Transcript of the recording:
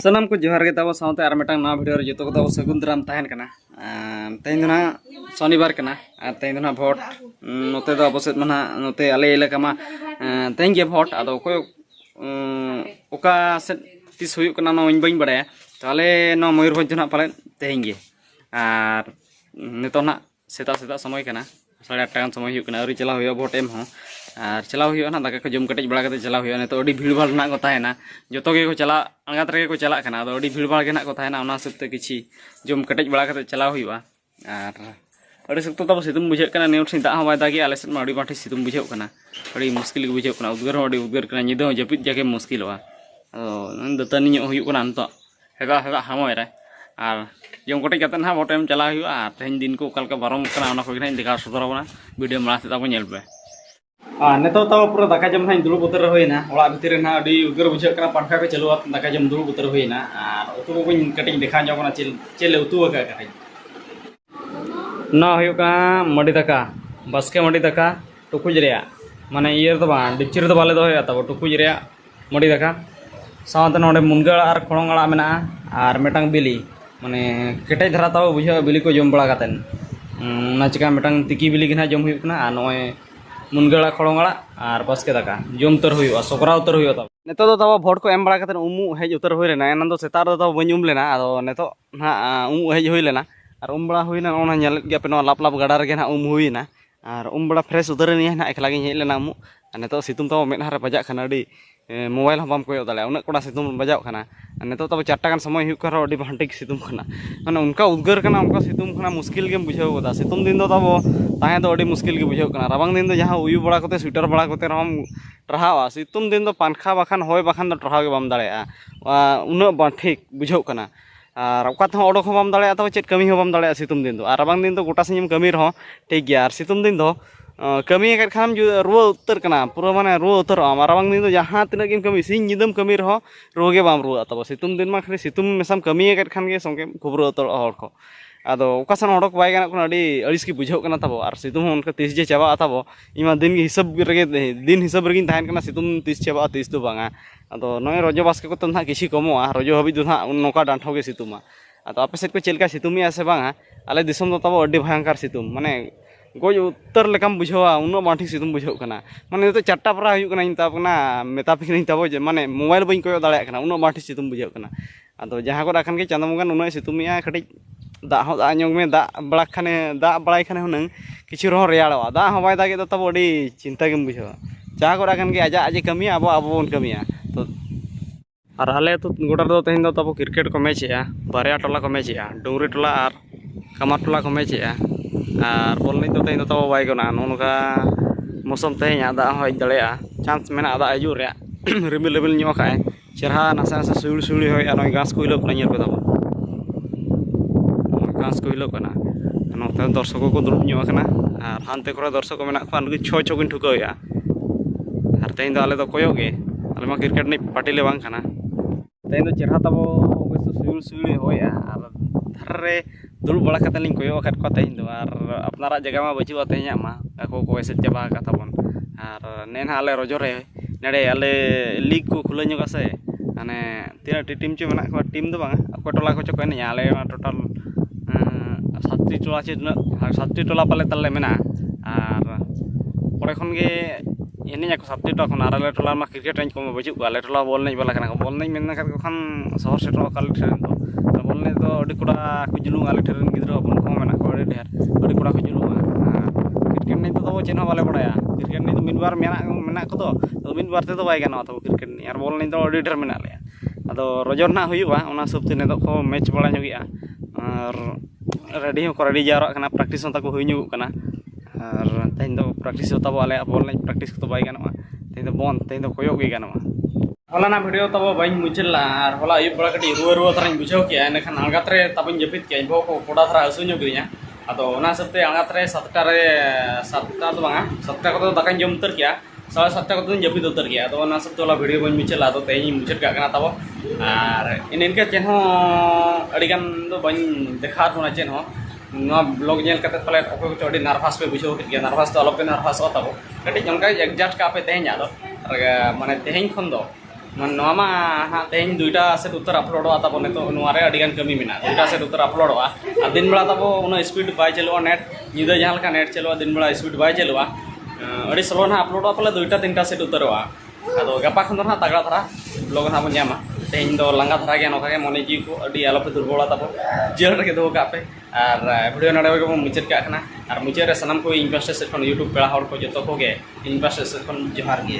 Sanam ko johar ke tabo saute ar metang na video joto ko tabo sagun daram tahen kana tehin dona shonibar kana tehin dona vote note do aposet mana note ale elaka ma tehin ge vote ado ko oka set tis huyuk kana no bain badaya tale no Mayurbhanj na pale tehin ge ar nito na seta somoy kana 8:30 gan somoy huyuk kana auri chala huyo vote em ho আর চালাও হইও না দাকা কো জম cottage বড়া কাতে চালাও হইও না তো অডি ভিড় ভাড় না কথা है ना जतो के को चला अंगात रे को चला खाना तो अडी भीड़ भाड़ के ना কথা है ना ओना सबते किछि जम कटेज बड़ा काते चलाव हइबा आर अडी सकतो तब सितुम बुझे kana नेउट सिन दा हवाय दागी आले सेन माडी बाठी सितुम बुझे kana अडी मुश्किल के बुझे kana उदगर अडी उदगर kana निदो जपित जाके मुश्किलवा दतनी ᱧᱚᱜ हुइउ kana नतो हेगा हेगा हमय रे आर जम कटेज काते ना बोटेम चला हइउ आर तेहन दिन को कलका बारम kana ओना को गिना देखा सदर बना वीडियो माला से ताबो नेल पे नेतो तब पूरा दाका जम ना दुरुब उतर होइना ओला भितर ना अडी उगर बुझे kana पंखा को चलुआ दाका जम दुरुब उतर होइना आर उतु को कटिंग देखा जो kana चेले उतु का कटिंग ना होयो का मडी दाका बसके मडी दाका टुकुज रे माने इयर तो बा डिचर तो बाले दो होया तब टुकुज रे मडी दाका सावते नोडे मुनगा आर खड़ोंगड़ा मेना आर मेटांग बिली माने केटे धरा तब बुझे बिली को जम बड़ा कातेन ना चिका मेटांग तिकी बिली गिना जम हुइउ kana आर नोय मुनगड़ा खड़ोंगड़ा और बसके दाका जम उतर हुई सकरा उतर हुई तब नेतो तो तब भोट को एम बड़ा कते उमु हेज उतर हुई लेना एनन दो सेता दो बनी उम लेना आदो नेतो ना उमु हेज हुई लेना और उम बड़ा हुई ना ओना नेल गे पे नो लाप लाप गड़ा रे ना उम हुई ना और उम बड़ा फ्रेश उतर नि ना एकला गे हेज लेना उमु नेतो सितुम तब मेद हारे बजा खाना अडी मोबाइल हम बाम कोयो दाले उन कोड़ा सितुम बजाव खाना नेतो तब 4टा गान समय हुई कर अडी भांटिक सितुम खाना माने उनका उद्गर खाना उनका सितुम खाना मुश्किल के बुझाव गोदा सितुम दिन दो तब ताहे तो अडी मुश्किल के बुझाव खाना राबांग दिन दो जहां उयु बड़ा कते स्वेटर बड़ा कते हम ट्राहावा सितुम दिन दो पानखा बाखान होय बाखान दो ट्राहाव के बाम दाड़ेया उन बा ठीक बुझाव खाना और ओकात हो ओडक हो बाम दाड़ेया तब चेत कमी हो बाम दाड़ेया सितुम दिन दो राबांग दिन दो गोटा सिम कमी रहो ठीक गया और सितुम दिन दो कमी के खाम रुआ उतर कना पूरा माने रुआ उतर राबांग दिन दो जहां तिना गेम कमी सिन निदम कमी रहो रोगे बाम रुआ तब सितुम दिन मा खाली सितुम मेसाम कमी के खान गे संगे खुबरो उतर हर को आदो ओकासन हड़क बाय गाना कोना अडी अड़िस की बुझाव कना तब और सितुम उनका 30 जे चाबा तब इमा दिन के हिसाब रगे दिन हिसाब रगिन ताहन कना सितुम 30 चाबा 30 दो बांगा आदो नय रजो बास्के को तन्हा किछि कमो रजो हबि दो ना नोका डांठो के सितुमा आदो आपे सेट को चेलका सितुमी आसे बांगा आले दिसम दो तब अडी भयंकर सितुम माने गज उत्तर लेकाम बुझावा उन बाठी सितुम बुझाव कना माने तो 4टा परा हुयु कना इन तब ना मेता पिकनी तब जे माने मोबाइल बइन कोयो दाड़े कना उन बाठी सितुम बुझाव कना आदो जहां को राखन के चांदो मंगन उन सितुमिया खटि दा हो दा ᱧᱚᱜ ᱢᱮ दा बड़ा खाने दा बड़ाई खाने हुनंग किछु रहो रेयाड़वा दा हो बाय दागे तो तब अडी चिंता गेम बुझावा जहां को राखन के आजा आजे कमी अब अब बन कमिया तो और हाले तो गोटा दो तेहन दो तब क्रिकेट को मैच है बारिया टोला को मैच है डोंगरी टोला और कमार टोला को मैच है और बॉल नहीं तो तेहन दो तब बाय गना नोनका मौसम तेहन दा हो हज दड़ेया चांस मेना दा आजू रे रिमिल रिमिल ᱧᱚᱜ खाए चेहरा नासा नासा सुड़ी सुड़ी होय और गास को हिलो कना पे तब गास को हिलो कना नोते दर्शक को दुरुब ᱧᱚᱜ कना और हानते करे दर्शक को मेना को अनगे 6 किन ठुकाया और तेहन दो आले दो कोयो गे आले मा क्रिकेट नि पार्टी ले बांग खाना तेहन दो चेहरा तब सुड़ी सुड़ी होया और धरे दुरुब बड़ा कते लिन कोयो खत को तेहन दो और अपनारा जगह मा बचुआ तेहन मा को को एसे चबा का तबन और नेन आले रजो रे नेडे आले लीग को खुले ᱧᱚᱜ से माने तीना टीम चे मेना को टीम दो बांग को टोला को चको ने आले टोटल 7टी टोला चे 7टी टोला पाले तले मेना और परे खन गे एने को 7टी टोला खन आले टोला मा क्रिकेट रेंज को बजु को आले टोला बॉल नहीं बाला कना बॉल नहीं मेना को खन शहर सेटो काल ट्रेन तो बॉल नहीं तो अडी कोड़ा को जुलू आले ट्रेन गिद्रो अपन को मेना को अडी ढेर अडी कोड़ा को जुलू क्रिकेट नहीं तो चेनो वाले पड़ाया क्रिकेट नहीं तो मिन बार मेना को तो मिन बार ते तो बाय गाना तो क्रिकेट नहीं और बॉल नहीं तो अडी ढेर मेना ले आदो रजो ना हुयुआ ओना सबते ने तो को मैच बड़ा ᱧᱚᱜᱤया और रेडी हो रेडी जारा कना प्रैक्टिस होता को हुई ᱧᱚᱜ कना और तेहन दो प्रैक्टिस होता आले बॉल नहीं प्रैक्टिस तो बाय गाना तेहन दो बॉन तेहन दो कोयो गे गाना होला ना वीडियो तब बाइन मुचला और होला अयुब बड़ा कटी रुआ रुआ तरह बुझाव के एनखान आगात रे तबन जपित के भो को कोड़ा थरा हसु ᱧᱚᱜ गया आदो ओना सबते आगात रे 7टा तो बांगा 7टा को दाका जम उतर किया 7:30 को जपित उतर गया तो ओना सब तोला वीडियो बन मुचला तो तेहन मुचत का कना तब और इनके चेन हो अड़ीगान दो बन देखा होना चेन हो ब्लॉग नेल कते पले अको को अड़ी नर्वस पे बुझो के नर्वस तो अलग पे नर्वस हो तब कटी जंका एग्जैक्ट का पे तेहन आदो माने तेहन खन दो ᱢᱟᱱᱮ ᱱᱚᱣᱟ ᱢᱟ ᱦᱟᱸᱜ ᱛᱮᱦᱮᱧ 2টা ᱥᱮᱴ ᱩᱛᱟᱹᱨ ᱟᱯᱞᱳᱰᱚᱜᱼᱟ ᱛᱟᱵᱚ ᱱᱤᱛᱚᱜ ᱱᱚᱣᱟ ᱨᱮ ᱟᱹᱰᱤᱜᱟᱱ ᱠᱟᱹᱢᱤ ᱢᱮᱱᱟᱜᱼᱟ 2টা ᱥᱮᱴ ᱩᱛᱟᱹᱨ ᱟᱯᱞᱳᱰᱚᱜᱼᱟ ᱟᱨ ᱫᱤᱱ ᱵᱮᱲᱟ ᱛᱟᱵᱚ ᱩᱱᱟᱹᱜ ᱥᱯᱤᱰ ᱵᱟᱭ ᱪᱟᱹᱞᱩᱜᱼᱟ ᱱᱮᱴ ᱧᱤᱫᱟᱹ ᱡᱟᱦᱟᱸ ᱞᱮᱠᱟ ᱱᱮᱴ ᱪᱟᱹᱞᱩᱜᱼᱟ ᱫᱤᱱ ᱵᱮᱲᱟ ᱥᱯᱤᱰ ᱵᱟᱭ ᱪᱟᱹᱞᱩᱜᱼᱟ ᱟᱹᱰᱤ ᱥᱞᱳ ᱱᱟᱦᱟᱜ ᱟᱯᱞᱳᱰᱚᱜᱼᱟ ᱯᱟᱞᱮ 2টা 3টা ᱥᱮᱴ ᱩᱛᱟᱹᱨᱚᱜᱼᱟ ᱟᱫᱚ ᱜᱟᱯᱟ ᱠᱷᱚᱱ ᱫᱚ ᱱᱟᱦᱟᱜ ᱛᱟᱜᱲᱟ ᱫᱷᱟᱨᱟ ᱵᱞᱚᱜ ᱱᱟᱦᱟᱜ ᱵᱚᱱ ᱧᱟᱢᱟ ᱛᱮᱦᱮᱧ ᱫᱚ ᱞᱟᱸᱜᱟ ᱫᱷᱟᱨᱟ ᱜᱮᱭᱟ ᱱᱚᱝᱠᱟ ᱜᱮ ᱢᱚᱱᱮ ᱡᱤᱣᱤ ᱠᱚ ᱟᱹᱰᱤ ᱟᱞᱚᱯᱮ ᱫᱩᱨᱵᱚᱞᱟ ᱛᱟᱵᱚ ᱡᱤᱭᱟᱹᱲ ᱨᱮᱜᱮ ᱫᱚᱦᱚ ᱠᱟᱜ ᱯᱮ ᱟᱨ ᱵᱷᱤᱰᱤᱭᱳ ᱱᱚᱰᱮ ᱜᱮᱵᱚᱱ ᱢᱩᱪᱟᱹᱫ ᱠᱟᱜ ᱠᱟᱱᱟ ᱟᱨ ᱢᱩᱪᱟᱹᱫ ᱨᱮ ᱥᱟᱱᱟᱢ ᱠᱚ ᱤᱧ ᱯᱟᱥᱴᱟ ᱥᱮᱫ ᱠᱷᱚᱱ ᱤᱭᱩᱴᱩᱵᱽ ᱯᱮᱲᱟ ᱦᱚᱲ ᱠᱚ ᱡᱚᱛᱚ ᱠᱚᱜᱮ ᱤᱧ ᱯᱟᱥᱴᱟ ᱥᱮᱫ ᱠᱷᱚᱱ ᱡᱚᱦᱟᱨ ᱜᱮ